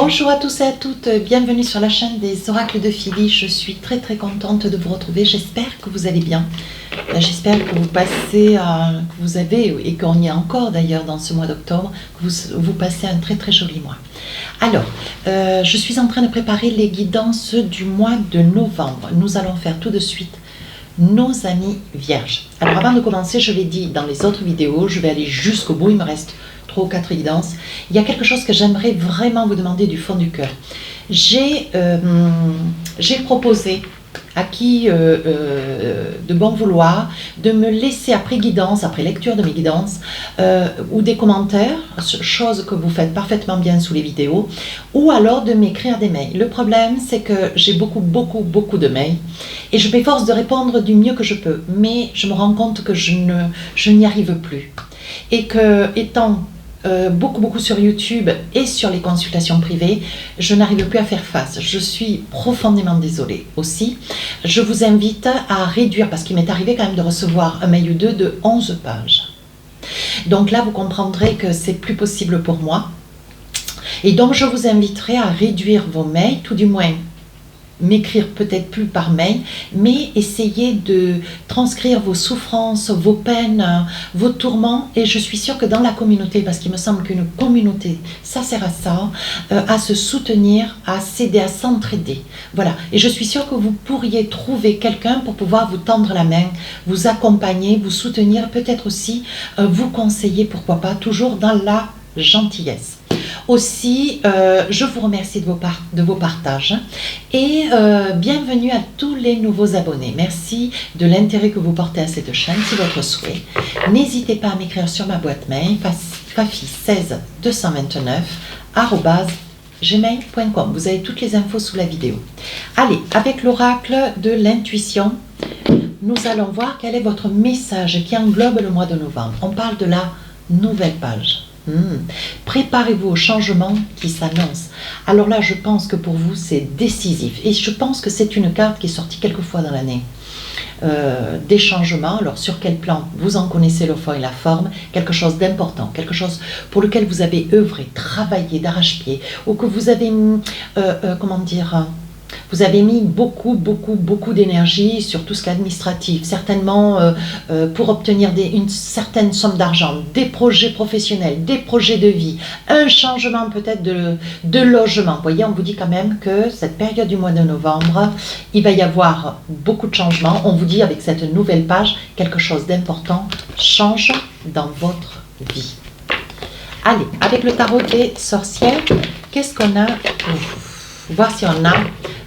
Bonjour à tous et à toutes, bienvenue sur la chaîne des oracles de Philly. Je suis très contente de vous retrouver, j'espère que vous allez bien. J'espère que vous passez, que vous avez, et qu'on y est encore d'ailleurs dans ce mois d'octobre, que vous passez un très joli mois. Alors, je suis en train de préparer les guidances du mois de novembre. Nous allons faire tout de suite nos amis vierges. Alors avant de commencer, je l'ai dit dans les autres vidéos, je vais aller jusqu'au bout, il me reste 3 ou 4 guidances. Il y a quelque chose que j'aimerais vraiment vous demander du fond du cœur. J'ai proposé à qui de bon vouloir de me laisser après guidance, après lecture de mes guidances ou des commentaires, chose que vous faites parfaitement bien sous les vidéos, ou alors de m'écrire des mails. Le problème c'est que j'ai beaucoup de mails et je m'efforce de répondre du mieux que je peux, mais je me rends compte que je n'y arrive plus et que étant beaucoup sur YouTube et sur les consultations privées, je n'arrive plus à faire face. Je suis profondément désolée aussi. Je vous invite à réduire, parce qu'il m'est arrivé quand même de recevoir un mail ou deux de 11 pages. Donc là, vous comprendrez que c'est plus possible pour moi. Et donc, je vous inviterai à réduire vos mails, tout du moins m'écrire peut-être plus par mail, mais essayez de transcrire vos souffrances, vos peines, vos tourments, et je suis sûre que dans la communauté, parce qu'il me semble qu'une communauté, ça sert à ça, à se soutenir, à s'aider, à s'entraider. Voilà, et je suis sûre que vous pourriez trouver quelqu'un pour pouvoir vous tendre la main, vous accompagner, vous soutenir, peut-être aussi vous conseiller, pourquoi pas, toujours dans la gentillesse. Aussi, je vous remercie de vos partages et bienvenue à tous les nouveaux abonnés. Merci de l'intérêt que vous portez à cette chaîne, c'est votre souhait. N'hésitez pas à m'écrire sur ma boîte mail fafi16229@gmail.com. Vous avez toutes les infos sous la vidéo. Allez, avec l'oracle de l'intuition, nous allons voir quel est votre message qui englobe le mois de novembre. On parle de la nouvelle page. Préparez-vous au changement qui s'annonce. Alors là, je pense que pour vous, c'est décisif. Et je pense que c'est une carte qui est sortie quelques fois dans l'année. Des changements, alors sur quel plan? Vous en connaissez le fond et la forme, quelque chose d'important, quelque chose pour lequel vous avez œuvré, travaillé d'arrache-pied, ou que vous avez, comment dire... Vous avez mis beaucoup d'énergie sur tout ce qui est administratif, certainement pour obtenir une certaine somme d'argent, des projets professionnels, des projets de vie, un changement peut-être de logement. Vous voyez, on vous dit quand même que cette période du mois de novembre, il va y avoir beaucoup de changements. On vous dit avec cette nouvelle page, quelque chose d'important change dans votre vie. Allez, avec le tarot des sorcières, qu'est-ce qu'on a? Voir si on a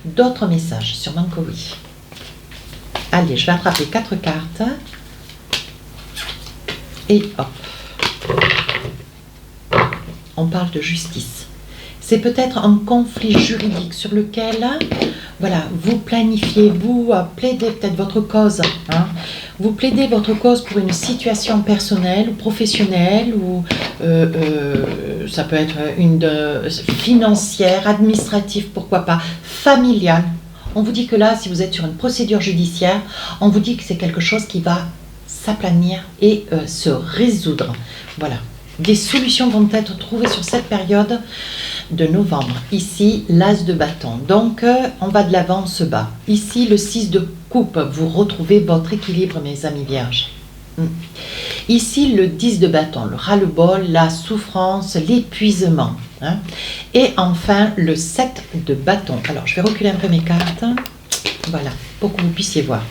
d'autres messages, sûrement que oui. Allez, je vais attraper 4 cartes. Et hop. On parle de justice. C'est peut-être un conflit juridique sur lequel, voilà, vous planifiez, vous plaidez peut-être votre cause. Hein. Vous plaidez votre cause pour une situation personnelle ou professionnelle, ou ça peut être financière, administrative, pourquoi pas, familiale. On vous dit que là, si vous êtes sur une procédure judiciaire, on vous dit que c'est quelque chose qui va s'aplanir et se résoudre. Voilà. Des solutions vont être trouvées sur cette période de novembre. Ici, l'as de bâton. Donc, on va de l'avant, on se bat. Ici, le 6 de coupe. Vous retrouvez votre équilibre, mes amis vierges. Ici, le 10 de bâton. Le ras-le-bol, la souffrance, l'épuisement. Hein. Et enfin, le 7 de bâton. Alors, je vais reculer un peu mes cartes. Voilà, pour que vous puissiez voir.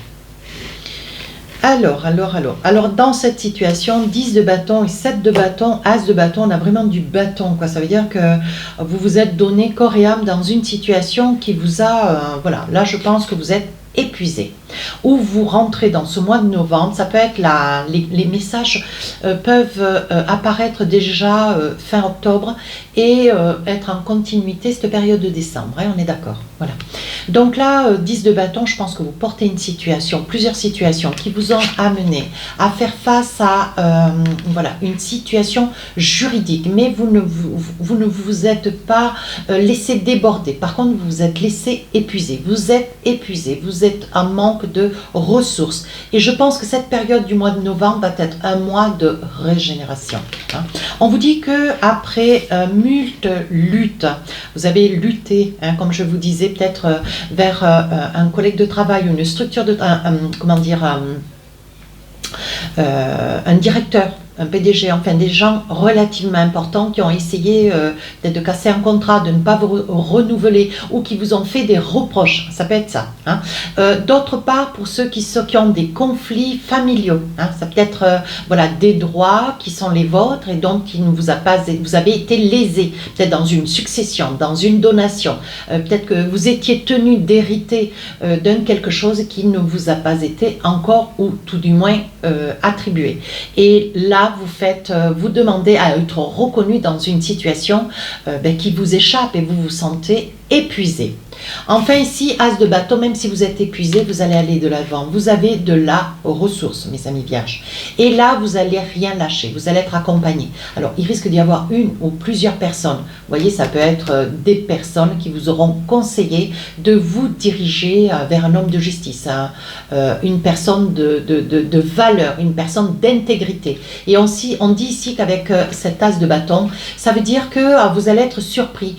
Alors, dans cette situation, 10 de bâton et 7 de bâton, as de bâton, on a vraiment du bâton, quoi. Ça veut dire que vous vous êtes donné corps et âme dans une situation qui vous a, voilà, là je pense que vous êtes épuisé. Ou vous rentrez dans ce mois de novembre, ça peut être les messages peuvent apparaître déjà fin octobre et être en continuité cette période de décembre, hein, on est d'accord, voilà. Donc là, 10 de bâton, je pense que vous portez une situation, plusieurs situations qui vous ont amené à faire face à voilà, une situation juridique, mais vous ne vous êtes pas laissé déborder. Par contre, vous vous êtes laissé épuiser. Vous êtes épuisé, vous êtes en manque manque de ressources. Et je pense que cette période du mois de novembre va être un mois de régénération. Hein. On vous dit que après multe lutte, vous avez lutté, hein, comme je vous disais, peut-être vers un collègue de travail, une structure de, comment dire, un directeur, un PDG, enfin des gens relativement importants qui ont essayé peut-être de casser un contrat, de ne pas vous renouveler ou qui vous ont fait des reproches, ça peut être ça. Hein. D'autre part, pour ceux qui ont des conflits familiaux, hein, ça peut être voilà, des droits qui sont les vôtres et donc qui ne vous a pas, vous avez été lésé, peut-être dans une succession, dans une donation, peut-être que vous étiez tenu d'hériter d'un quelque chose qui ne vous a pas été encore ou tout du moins attribué. Et là, vous demandez à être reconnu dans une situation qui vous échappe et vous vous sentez épuisé. Enfin ici, As de bâton, même si vous êtes épuisé, vous allez aller de l'avant. Vous avez de la ressource, mes amis vierges. Et là, vous n'allez rien lâcher. Vous allez être accompagné. Alors, il risque d'y avoir une ou plusieurs personnes. Vous voyez, ça peut être des personnes qui vous auront conseillé de vous diriger vers un homme de justice, hein, une personne de valeur, une personne d'intégrité. Et on dit ici qu'avec cet As de bâton, ça veut dire que vous allez être surpris.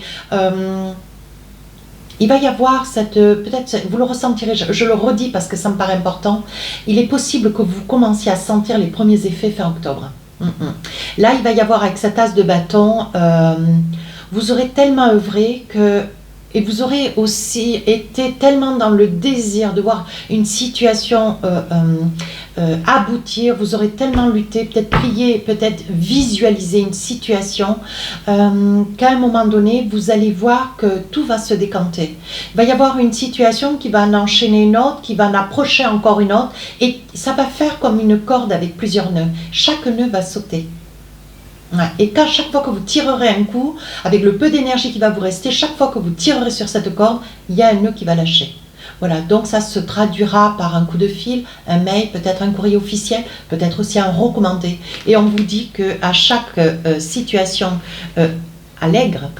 Il va y avoir cette, peut-être, vous le ressentirez, je le redis parce que ça me paraît important, il est possible que vous commenciez à sentir les premiers effets fin octobre. Là, il va y avoir avec cet As de bâton, vous aurez tellement œuvré que, et vous aurez aussi été tellement dans le désir de voir une situation aboutir, vous aurez tellement lutté, peut-être prié, peut-être visualisé une situation qu'à un moment donné, vous allez voir que tout va se décanter. Il va y avoir une situation qui va en enchaîner une autre, qui va en approcher encore une autre, et ça va faire comme une corde avec plusieurs nœuds. Chaque nœud va sauter. Et chaque fois que vous tirerez un coup, avec le peu d'énergie qui va vous rester, chaque fois que vous tirerez sur cette corde, il y a un nœud qui va lâcher. Voilà, donc ça se traduira par un coup de fil, un mail, peut-être un courrier officiel, peut-être aussi un recommandé. Et on vous dit qu'à chaque situation allègre,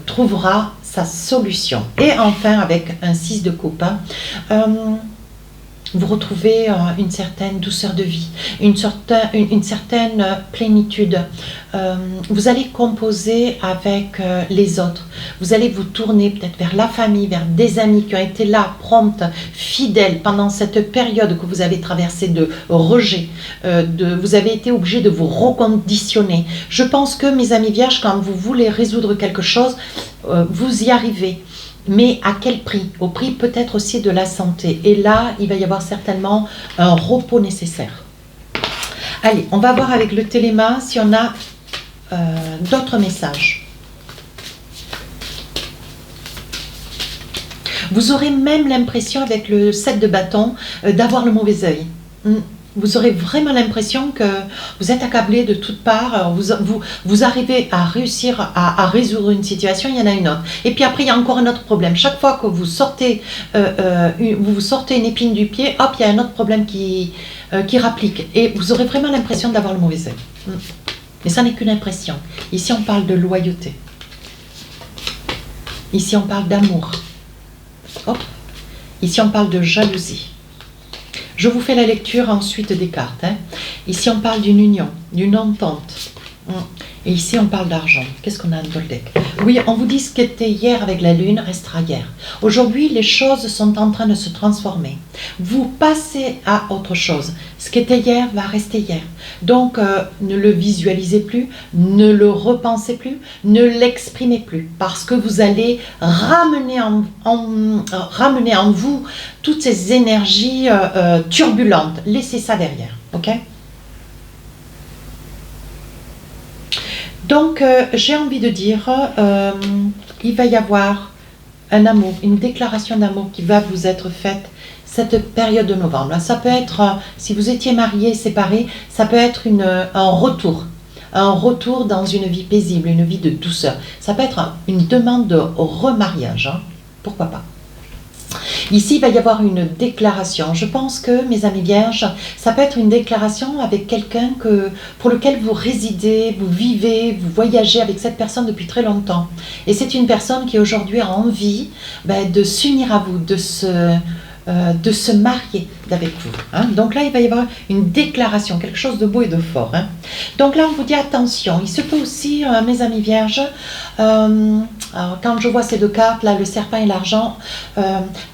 trouvera sa solution. Et enfin, avec un 6 de coupe, vous retrouvez une certaine douceur de vie, une certaine plénitude. Vous allez composer avec les autres. Vous allez vous tourner peut-être vers la famille, vers des amis qui ont été là, promptes, fidèles pendant cette période que vous avez traversée de rejet. Vous avez été obligé de vous reconditionner. Je pense que, mes amis vierges, quand vous voulez résoudre quelque chose, vous y arrivez. Mais à quel prix? Au prix peut-être aussi de la santé. Et là, il va y avoir certainement un repos nécessaire. Allez, on va voir avec le téléma si on a d'autres messages. Vous aurez même l'impression, avec le 7 de bâton, d'avoir le mauvais œil. Vous aurez vraiment l'impression que vous êtes accablé de toutes parts, vous arrivez à réussir à résoudre une situation, il y en a une autre. Et puis après, il y a encore un autre problème. Chaque fois que vous sortez, vous sortez une épine du pied, hop, il y a un autre problème qui rapplique. Et vous aurez vraiment l'impression d'avoir le mauvais œil. Mais ça n'est qu'une impression. Ici, on parle de loyauté. Ici, on parle d'amour. Hop. Ici, on parle de jalousie. Je vous fais la lecture ensuite des cartes. Hein. Ici, on parle d'une union, d'une entente. Et ici, on parle d'argent. Qu'est-ce qu'on a dans le deck? Oui, on vous dit ce qui était hier avec la lune restera hier. Aujourd'hui, les choses sont en train de se transformer. Vous passez à autre chose. Ce qui était hier va rester hier. Donc, ne le visualisez plus, ne le repensez plus, ne l'exprimez plus. Parce que vous allez ramener en vous toutes ces énergies turbulentes. Laissez ça derrière. Ok ? Donc, j'ai envie de dire, il va y avoir un amour, une déclaration d'amour qui va vous être faite cette période de novembre. Ça peut être, si vous étiez mariés, séparés, ça peut être un retour dans une vie paisible, une vie de douceur. Ça peut être une demande de remariage, hein. Pourquoi pas. Ici, il va y avoir une déclaration. Je pense que, mes amis vierges, ça peut être une déclaration avec quelqu'un pour lequel vous résidez, vous vivez, vous voyagez avec cette personne depuis très longtemps. Et c'est une personne qui aujourd'hui a envie de s'unir à vous, de se marier avec vous. Hein. Donc là, il va y avoir une déclaration, quelque chose de beau et de fort. Hein. Donc là, on vous dit attention. Il se peut aussi, mes amis vierges, alors quand je vois ces deux cartes, là, le serpent et l'argent,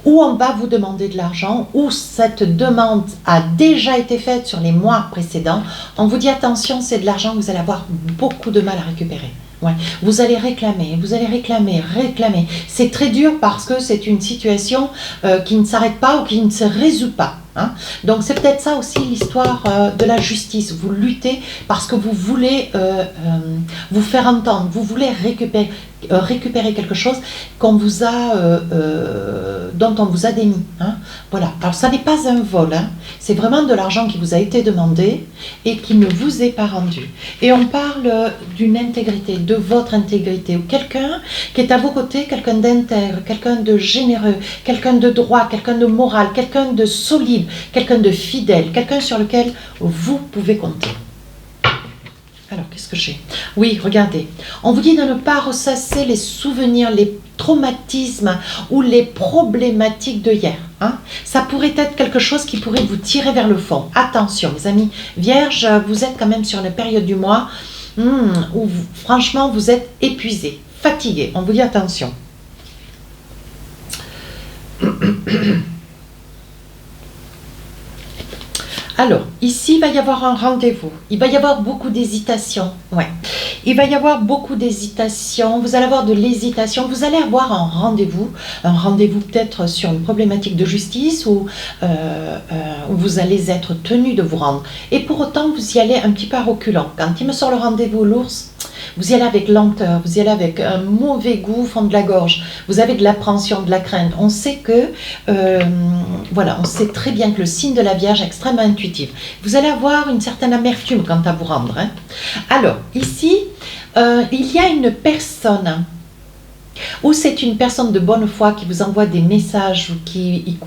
où on va vous demander de l'argent, où cette demande a déjà été faite sur les mois précédents, on vous dit attention, c'est de l'argent que vous allez avoir beaucoup de mal à récupérer. Ouais. Vous allez réclamer, réclamer. C'est très dur parce que c'est une situation qui ne s'arrête pas ou qui ne se résout pas. Hein. Donc c'est peut-être ça aussi l'histoire de la justice. Vous luttez parce que vous voulez vous faire entendre, vous voulez récupérer quelque chose qu'on vous a, dont on vous a démis. Hein. Voilà. Alors ça n'est pas un vol, hein. C'est vraiment de l'argent qui vous a été demandé et qui ne vous est pas rendu. Et on parle d'une intégrité, de votre intégrité, ou quelqu'un qui est à vos côtés, quelqu'un d'intègre, quelqu'un de généreux, quelqu'un de droit, quelqu'un de moral, quelqu'un de solide, quelqu'un de fidèle, quelqu'un sur lequel vous pouvez compter. Alors, qu'est-ce que j'ai? Oui, regardez. On vous dit de ne pas ressasser les souvenirs, les traumatismes ou les problématiques de hier. Hein. Ça pourrait être quelque chose qui pourrait vous tirer vers le fond. Attention, mes amis vierges, vous êtes quand même sur une période du mois où franchement, vous êtes épuisés, fatigués. On vous dit attention. Alors, ici, il va y avoir un rendez-vous. Il va y avoir beaucoup d'hésitation. Ouais. Il va y avoir beaucoup d'hésitation. Vous allez avoir de l'hésitation. Vous allez avoir un rendez-vous peut-être sur une problématique de justice où vous allez être tenu de vous rendre. Et pour autant, vous y allez un petit peu à reculons. Quand il me sort le rendez-vous, l'ours, vous y allez avec lenteur, vous y allez avec un mauvais goût au fond de la gorge. Vous avez de l'appréhension, de la crainte. On sait que, voilà, on sait très bien que le signe de la Vierge est extrêmement intuitif. Vous allez avoir une certaine amertume quant à vous rendre. Hein. Alors, ici, il y a une personne, ou c'est une personne de bonne foi qui vous envoie des messages ou qui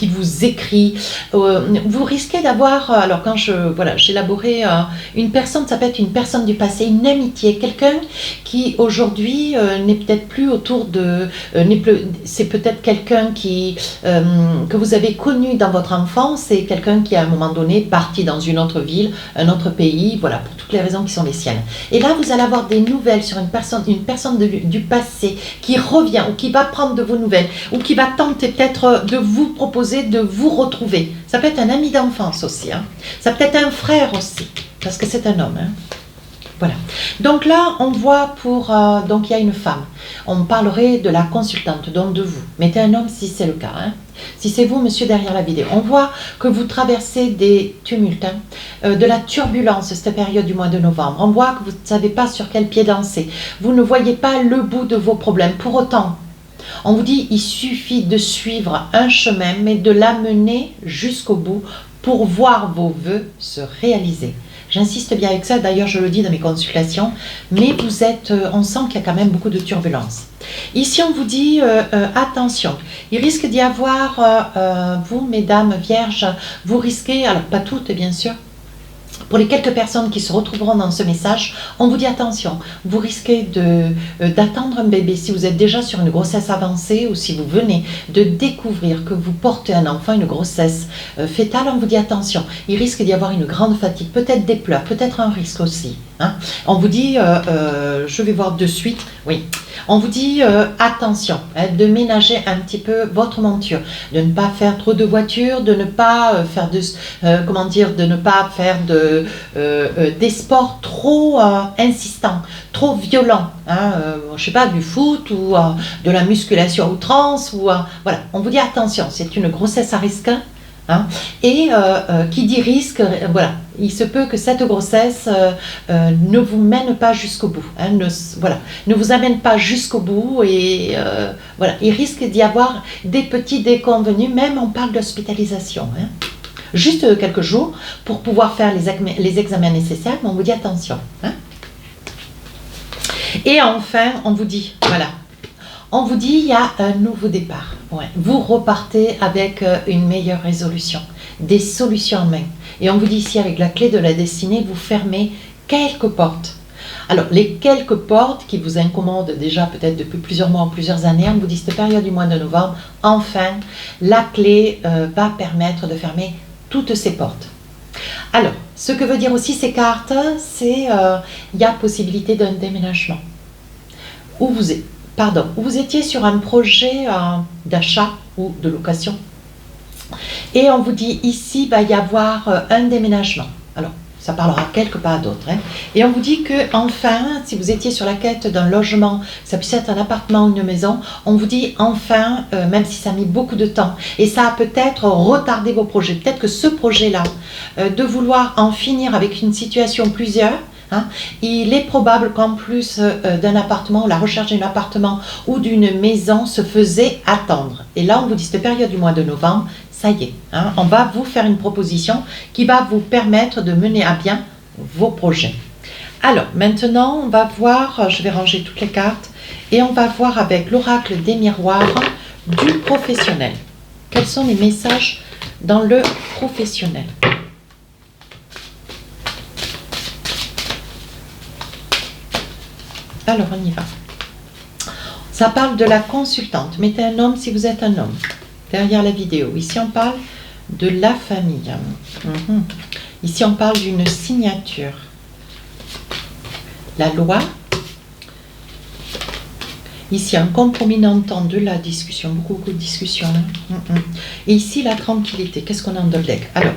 vous écrit. Vous risquez d'avoir, alors quand j'élaborais une personne, ça peut être une personne du passé, une amitié, quelqu'un qui aujourd'hui n'est peut-être plus autour de, c'est peut-être quelqu'un que vous avez connu dans votre enfance, c'est quelqu'un qui à un moment donné parti dans une autre ville, un autre pays, voilà, pour toutes les raisons qui sont les siennes. Et là, vous allez avoir des nouvelles sur une personne du passé qui revient ou qui va prendre de vos nouvelles ou qui va tenter peut-être de vous proposer de vous retrouver. Ça peut être un ami d'enfance aussi. Hein. Ça peut être un frère aussi, parce que c'est un homme. Hein. Voilà. Donc là, on voit donc il y a une femme. On parlerait de la consultante, donc de vous. Mettez un homme si c'est le cas. Hein. Si c'est vous, monsieur, derrière la vidéo. On voit que vous traversez des tumultes, de la turbulence, cette période du mois de novembre. On voit que vous ne savez pas sur quel pied danser. Vous ne voyez pas le bout de vos problèmes. Pour autant, on vous dit il suffit de suivre un chemin, mais de l'amener jusqu'au bout pour voir vos vœux se réaliser. J'insiste bien avec ça, d'ailleurs je le dis dans mes consultations, mais vous êtes, on sent qu'il y a quand même beaucoup de turbulences. Ici on vous dit attention, il risque d'y avoir, vous mesdames vierges, vous risquez, alors pas toutes bien sûr, pour les quelques personnes qui se retrouveront dans ce message, on vous dit attention, vous risquez d'attendre un bébé si vous êtes déjà sur une grossesse avancée ou si vous venez de découvrir que vous portez un enfant, une grossesse fétale, on vous dit attention, il risque d'y avoir une grande fatigue, peut-être des pleurs, peut-être un risque aussi. Hein. On vous dit, je vais voir de suite, oui. On vous dit attention, hein, de ménager un petit peu votre monture, de ne pas faire trop de voitures, de ne pas faire de ne pas faire des sports trop insistants, trop violents. Hein, je sais pas, du foot ou de la musculation à outrance ou voilà. On vous dit attention, c'est une grossesse à risque. Hein, et qui dit risque, voilà, il se peut que cette grossesse ne vous mène pas jusqu'au bout, hein, ne vous amène pas jusqu'au bout et voilà, il risque d'y avoir des petits déconvenus, même on parle d'hospitalisation, hein, juste quelques jours pour pouvoir faire les examens nécessaires, mais on vous dit attention. Hein. Et enfin, on vous dit, voilà, on vous dit il y a un nouveau départ. Ouais. Vous repartez avec une meilleure résolution, des solutions en main. Et on vous dit ici avec la clé de la destinée, vous fermez quelques portes Alors, les quelques portes qui vous incommodent déjà peut-être depuis plusieurs mois ou plusieurs années, on vous dit cette période du mois de novembre, enfin, la clé va permettre de fermer toutes ces portes. Alors, ce que veut dire aussi ces cartes, c'est il y a possibilité d'un déménagement. Où vous étiez sur un projet d'achat ou de location. Et on vous dit ici, il va y avoir un déménagement. Alors, ça parlera quelque part d'autre. Hein. Et on vous dit que enfin, si vous étiez sur la quête d'un logement, ça puisse être un appartement ou une maison, on vous dit enfin, même si ça a mis beaucoup de temps, et ça a peut-être retardé vos projets, peut-être que ce projet-là, de vouloir en finir avec une situation plusieurs, hein, il est probable qu'en plus d'un appartement, la recherche d'un appartement ou d'une maison se faisait attendre. Et là, on vous dit cette période du mois de novembre, ça y est, hein, on va vous faire une proposition qui va vous permettre de mener à bien vos projets. Alors, maintenant, on va voir, je vais ranger toutes les cartes, et on va voir avec l'oracle des miroirs du professionnel. Quels sont les messages dans le professionnel? Alors, on y va. Ça parle de la consultante. Mettez un homme si vous êtes un homme. Derrière la vidéo. Ici, on parle de la famille. Ici, on parle d'une signature. La loi. Ici, un compromis d'entente, de la discussion. Beaucoup de discussions. Et ici, la tranquillité. Qu'est-ce qu'on a dans le deck? Alors,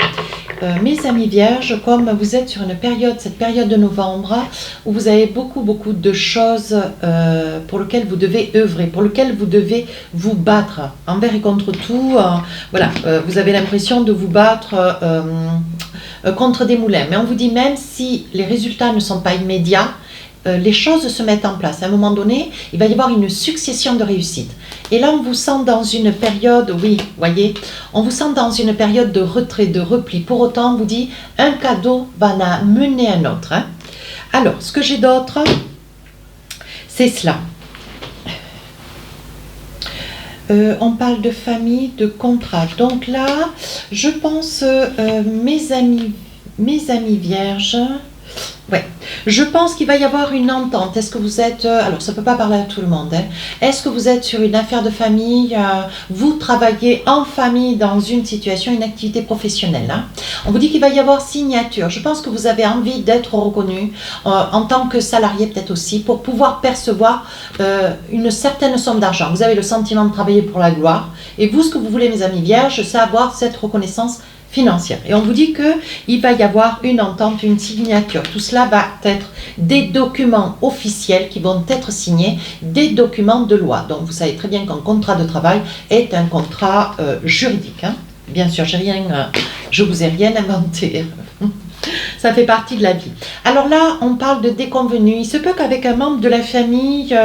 mes amis vierges, comme vous êtes sur une période, cette période de novembre, où vous avez beaucoup de choses pour lesquelles vous devez œuvrer, pour lesquelles vous devez vous battre envers et contre tout. Voilà, vous avez l'impression de vous battre contre des moulins. Mais on vous dit, même si les résultats ne sont pas immédiats, les choses se mettent en place. À un moment donné, il va y avoir une succession de réussites. Et là, on vous sent dans une période, oui, voyez, on vous sent dans une période de retrait, de repli. Pour autant, on vous dit, un cadeau va mener un autre. Hein. Alors, ce que j'ai d'autre, c'est cela. On parle de famille, de contrat. Donc là, je pense, mes amis vierges, ouais, je pense qu'il va y avoir une entente. Est-ce que vous êtes... alors, ça ne peut pas parler à tout le monde. Hein. Est-ce que vous êtes sur une affaire de famille? Vous travaillez en famille dans une situation, une activité professionnelle. Hein. On vous dit qu'il va y avoir signature. Je pense que vous avez envie d'être reconnu en tant que salarié peut-être aussi pour pouvoir percevoir une certaine somme d'argent. Vous avez le sentiment de travailler pour la gloire. Et vous, ce que vous voulez, mes amis vierges, c'est avoir cette reconnaissance financière. Et on vous dit qu'il va y avoir une entente, une signature. Tout cela va être des documents officiels qui vont être signés, des documents de loi. Donc vous savez très bien qu'un contrat de travail est un contrat juridique. Hein. Bien sûr, je vous ai rien inventé. Ça fait partie de la vie. Alors là, on parle de déconvenus. Il se peut qu'avec un membre de la famille,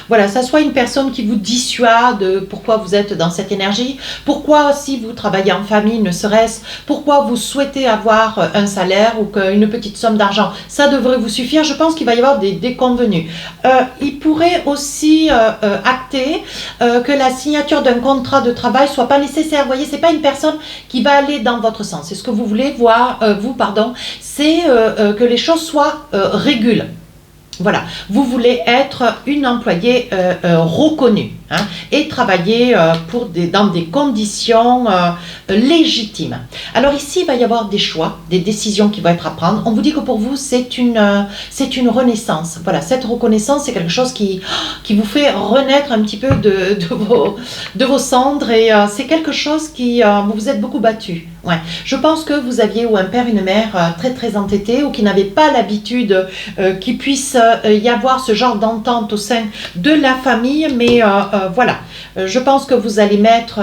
voilà, ça soit une personne qui vous dissuade pourquoi vous êtes dans cette énergie, pourquoi si vous travaillez en famille, ne serait-ce, pourquoi vous souhaitez avoir un salaire ou qu'une petite somme d'argent, ça devrait vous suffire. Je pense qu'il va y avoir des déconvenus. Il pourrait aussi acter que la signature d'un contrat de travail soit pas nécessaire. Vous voyez, c'est pas une personne qui va aller dans votre sens. C'est ce que vous voulez voir, c'est que les choses soient régules. Voilà, vous voulez être une employée reconnue hein, et travailler dans des conditions légitimes. Alors ici, il va y avoir des choix, des décisions qui vont être à prendre. On vous dit que pour vous, c'est une renaissance. Voilà, cette reconnaissance, c'est quelque chose qui vous fait renaître un petit peu de vos cendres et c'est quelque chose qui vous êtes beaucoup battu. Ouais. Je pense que vous aviez ou un père, une mère très entêtés ou qui n'avaient pas l'habitude qu'il puisse y avoir ce genre d'entente au sein de la famille, mais voilà, je pense que vous allez mettre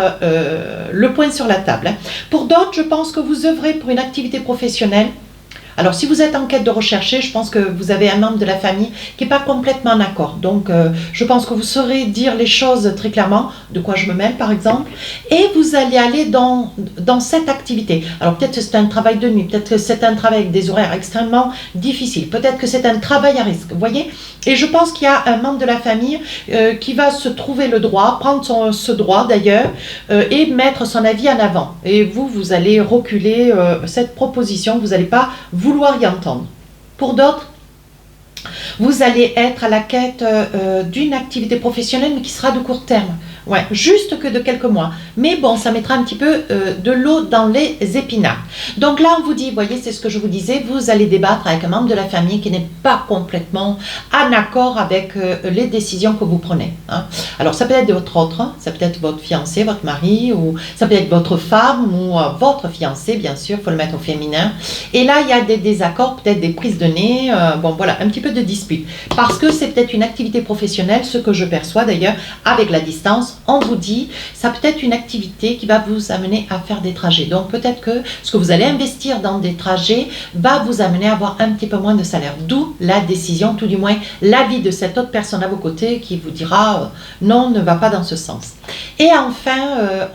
le point sur la table. Hein. Pour d'autres, je pense que vous œuvrez pour une activité professionnelle. Alors, si vous êtes en quête de rechercher, je pense que vous avez un membre de la famille qui n'est pas complètement d'accord. Donc, je pense que vous saurez dire les choses très clairement, de quoi je me mêle par exemple, et vous allez aller dans cette activité. Alors, peut-être que c'est un travail de nuit, peut-être que c'est un travail avec des horaires extrêmement difficiles, peut-être que c'est un travail à risque, vous voyez. Et je pense qu'il y a un membre de la famille qui va se trouver le droit, prendre ce droit d'ailleurs, et mettre son avis en avant. Et vous allez reculer cette proposition, vous n'allez pas vouloir y entendre. Pour d'autres, Vous allez être à la quête d'une activité professionnelle, mais qui sera de court terme. Ouais, juste que de quelques mois. Mais bon, ça mettra un petit peu de l'eau dans les épinards. Donc là, on vous dit, voyez, c'est ce que je vous disais, vous allez débattre avec un membre de la famille qui n'est pas complètement en accord avec les décisions que vous prenez. Hein. Alors, ça peut être votre autre, hein, ça peut être votre fiancé, votre mari, ou ça peut être votre femme ou votre fiancé, bien sûr, il faut le mettre au féminin. Et là, il y a des désaccords, peut-être des prises de nez, bon voilà, un petit peu de dispute. Parce que c'est peut-être une activité professionnelle, ce que je perçois d'ailleurs avec la distance. On vous dit, ça peut être une activité qui va vous amener à faire des trajets. Donc peut-être que ce que vous allez investir dans des trajets va vous amener à avoir un petit peu moins de salaire. D'où la décision, tout du moins l'avis de cette autre personne à vos côtés qui vous dira non, ne va pas dans ce sens. Et enfin,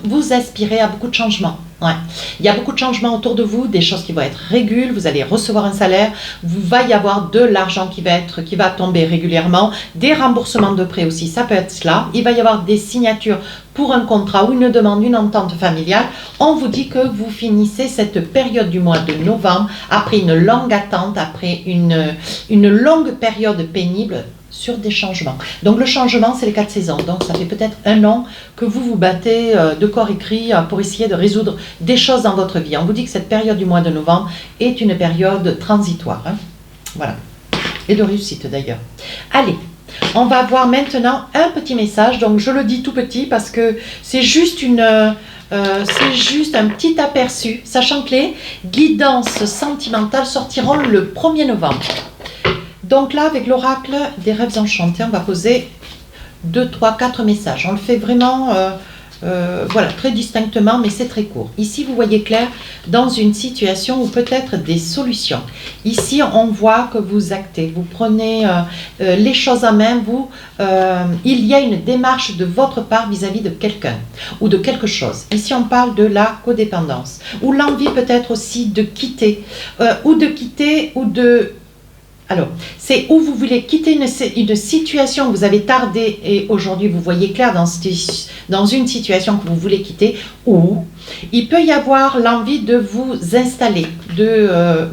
vous aspirez à beaucoup de changements. Ouais. Il y a beaucoup de changements autour de vous, des choses qui vont être régules, vous allez recevoir un salaire, il va y avoir de l'argent qui va tomber régulièrement, des remboursements de prêts aussi, ça peut être cela. Il va y avoir des signatures pour un contrat ou une demande, une entente familiale. On vous dit que vous finissez cette période du mois de novembre après une longue attente, après une longue période pénible, sur des changements. Donc le changement, c'est les 4 saisons. Donc ça fait peut-être 1 an que vous vous battez de corps et cri pour essayer de résoudre des choses dans votre vie. On vous dit que cette période du mois de novembre est une période transitoire. Hein. Voilà. Et de réussite d'ailleurs. Allez, on va voir maintenant un petit message. Donc je le dis tout petit parce que c'est juste c'est juste un petit aperçu, sachant que les guidances sentimentales sortiront le 1er novembre. Donc là, avec l'oracle des rêves enchantés, on va poser 2, 3, 4 messages. On le fait vraiment voilà, très distinctement, mais c'est très court. Ici, vous voyez clair dans une situation où peut-être des solutions. Ici, on voit que vous actez, vous prenez les choses en main, il y a une démarche de votre part vis-à-vis de quelqu'un ou de quelque chose. Ici, on parle de la codépendance, ou l'envie peut-être aussi de quitter, alors, c'est où vous voulez quitter une situation où vous avez tardé et aujourd'hui vous voyez clair dans une situation que vous voulez quitter, ou il peut y avoir l'envie de vous installer,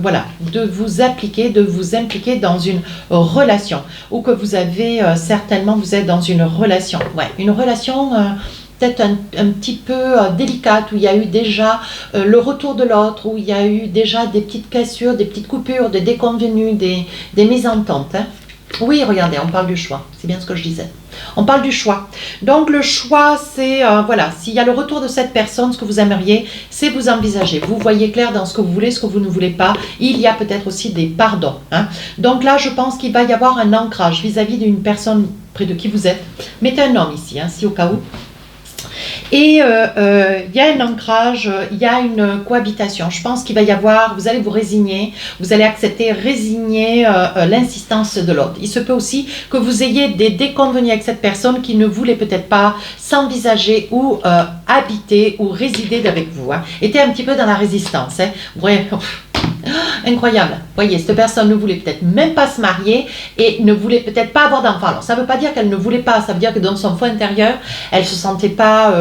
voilà, de vous appliquer, de vous impliquer dans une relation, ou que vous avez certainement, vous êtes dans une relation, ouais, une relation peut-être un petit peu délicate, où il y a eu déjà le retour de l'autre, où il y a eu déjà des petites cassures, des petites coupures, des déconvenues, des mésententes. Hein. Oui, regardez, on parle du choix, c'est bien ce que je disais. On parle du choix. Donc le choix, c'est, voilà, s'il y a le retour de cette personne, ce que vous aimeriez, c'est vous envisager. Vous voyez clair dans ce que vous voulez, ce que vous ne voulez pas. Il y a peut-être aussi des pardons. Hein. Donc là, je pense qu'il va y avoir un ancrage vis-à-vis d'une personne près de qui vous êtes. Mettez un homme ici, hein, si au cas où. Et il y a un ancrage, il y a une cohabitation. Je pense qu'il va y avoir, vous allez vous résigner, vous allez accepter, résigner l'insistance de l'autre. Il se peut aussi que vous ayez des déconvenus avec cette personne qui ne voulait peut-être pas s'envisager ou habiter ou résider avec vous. Hein. Était un petit peu dans la résistance. Hein. Ouais. Incroyable. Voyez, cette personne ne voulait peut-être même pas se marier et ne voulait peut-être pas avoir d'enfant. Alors, ça ne veut pas dire qu'elle ne voulait pas, ça veut dire que dans son fond intérieur, elle ne se sentait pas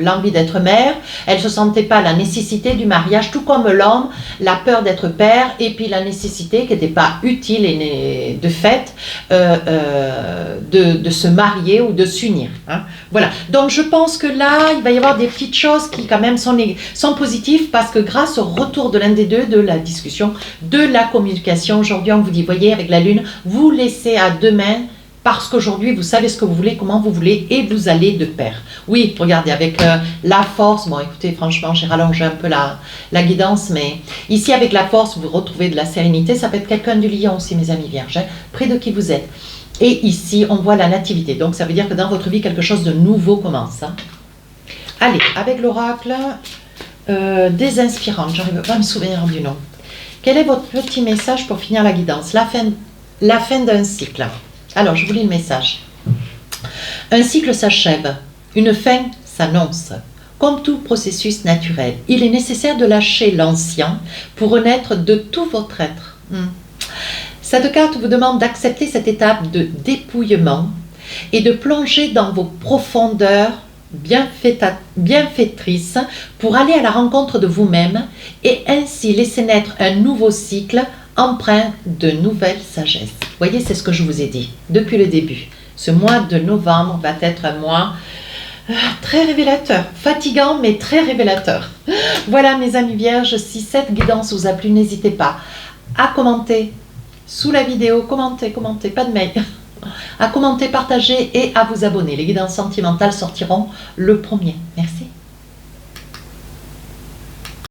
l'envie d'être mère, elle ne se sentait pas la nécessité du mariage, tout comme l'homme, la peur d'être père et puis la nécessité qui n'était pas utile et de fait de se marier ou de s'unir. Hein. Voilà. Donc, je pense que là, il va y avoir des petites choses qui quand même sont positives parce que grâce au retour de l'un des deux, de la discussion, de la communication. Aujourd'hui, on vous dit, voyez, avec la Lune, vous laissez à deux mains parce qu'aujourd'hui, vous savez ce que vous voulez, comment vous voulez, et vous allez de pair. Oui, regardez, avec la force, bon, écoutez, franchement, j'ai rallongé un peu la guidance, mais ici, avec la force, vous retrouvez de la sérénité. Ça peut être quelqu'un du lion aussi, mes amis vierges, hein, près de qui vous êtes. Et ici, on voit la nativité. Donc, ça veut dire que dans votre vie, quelque chose de nouveau commence. Hein. Allez, avec l'oracle des inspirantes, j'arrive pas à me souvenir du nom. Quel est votre petit message pour finir la guidance? La fin d'un cycle. Alors, je vous lis le message. Un cycle s'achève, une fin s'annonce. Comme tout processus naturel, il est nécessaire de lâcher l'ancien pour renaître de tout votre être. Cette carte vous demande d'accepter cette étape de dépouillement et de plonger dans vos profondeurs bienfaitrices pour aller à la rencontre de vous-même et ainsi laisser naître un nouveau cycle empreint de nouvelles sagesses. Vous voyez, c'est ce que je vous ai dit depuis le début. Ce mois de novembre va être un mois très révélateur, fatigant mais très révélateur. Voilà mes amis vierges, si cette guidance vous a plu, n'hésitez pas à commenter sous la vidéo, commentez, pas de mail, à commenter, partager et à vous abonner. Les guidances sentimentales sortiront le 1er. Merci.